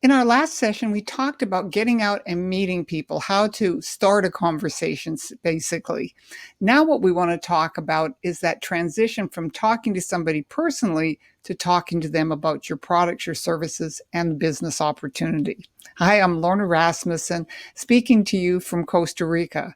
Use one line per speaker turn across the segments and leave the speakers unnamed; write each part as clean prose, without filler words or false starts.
In our last session, we talked about getting out and meeting people, how to start a conversation, basically. Now, what we want to talk about is that transition from talking to somebody personally to talking to them about your products, your services, and the business opportunity. Hi, I'm Lorna Rasmussen, speaking to you from Costa Rica.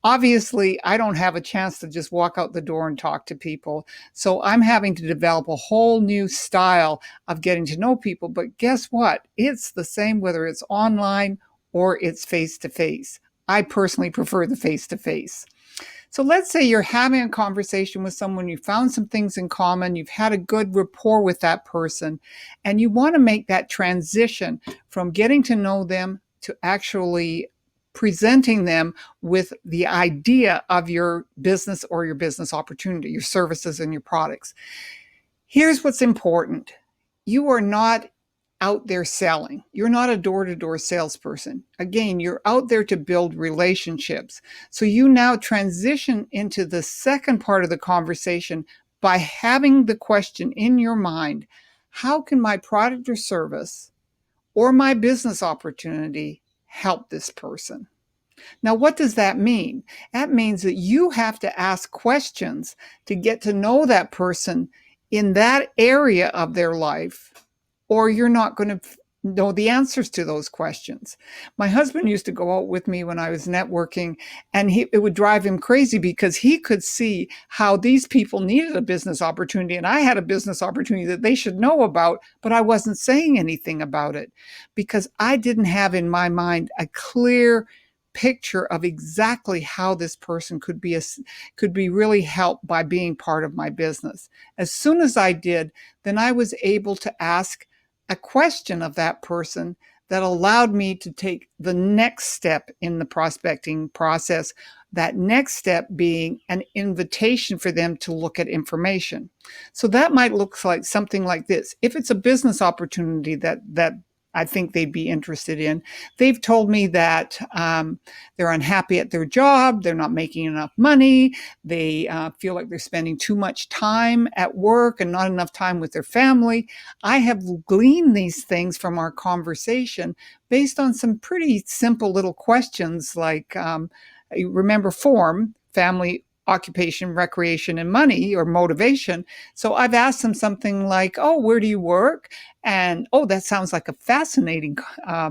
Obviously, I don't have a chance to just walk out the door and talk to people. So I'm having to develop a whole new style of getting to know people. But guess what? It's the same whether it's online or it's face to face. I personally prefer the face to face. So let's say you're having a conversation with someone, you found some things in common, you've had a good rapport with that person, and you want to make that transition from getting to know them to actually presenting them with the idea of your business or your business opportunity, your services and your products. Here's what's important. You are not out there selling. You're not a door-to-door salesperson. Again, you're out there to build relationships. So you now transition into the second part of the conversation by having the question in your mind, how can my product or service or my business opportunity help this person? Now, what does that mean? That means that you have to ask questions to get to know that person in that area of their life, or you're not going to know the answers to those questions. My husband used to go out with me when I was networking, and it would drive him crazy because he could see how these people needed a business opportunity, and I had a business opportunity that they should know about, but I wasn't saying anything about it because I didn't have in my mind a clear picture of exactly how this person could be really helped by being part of my business. As soon as I did, then I was able to ask a question of that person that allowed me to take the next step in the prospecting process, that next step being an invitation for them to look at information. So that might look like something like this. If it's a business opportunity that I think they'd be interested in. They've told me that they're unhappy at their job, they're not making enough money, they feel like they're spending too much time at work and not enough time with their family. I have gleaned these things from our conversation based on some pretty simple little questions like, remember FORM, family, occupation, recreation, and money, or motivation. So I've asked them something like, oh, where do you work? And, oh, that sounds like a fascinating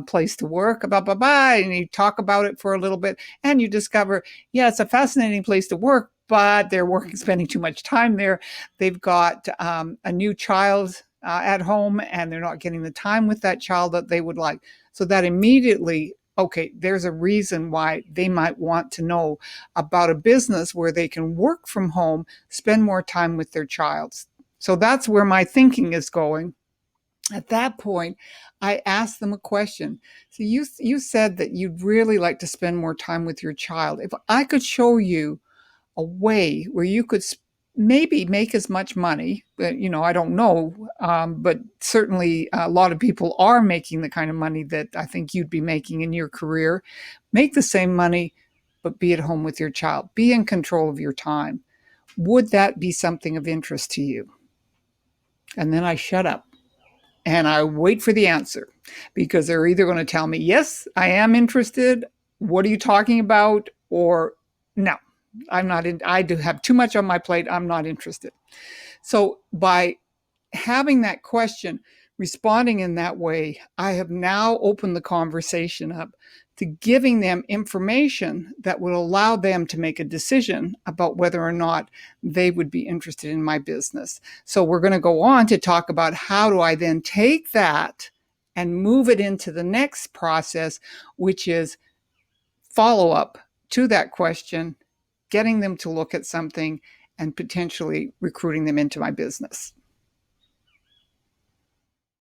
place to work, blah, blah, blah. And you talk about it for a little bit and you discover, yeah, it's a fascinating place to work, but they're spending too much time there. They've got a new child at home and they're not getting the time with that child that they would like. So that immediately, okay, there's a reason why they might want to know about a business where they can work from home, spend more time with their child. So that's where my thinking is going. At that point, I asked them a question. So you said that you'd really like to spend more time with your child. If I could show you a way where you could maybe make as much money, but I don't know, but certainly a lot of people are making the kind of money that I think you'd be making in your career. Make the same money, but be at home with your child. Be in control of your time. Would that be something of interest to you? And then I shut up. And I wait for the answer because they're either going to tell me, yes, I am interested. What are you talking about? Or no, I'm not in. I do have too much on my plate. I'm not interested. So by having that question, responding in that way, I have now opened the conversation up to giving them information that will allow them to make a decision about whether or not they would be interested in my business. So we're going to go on to talk about how do I then take that and move it into the next process, which is follow up to that question, getting them to look at something and potentially recruiting them into my business.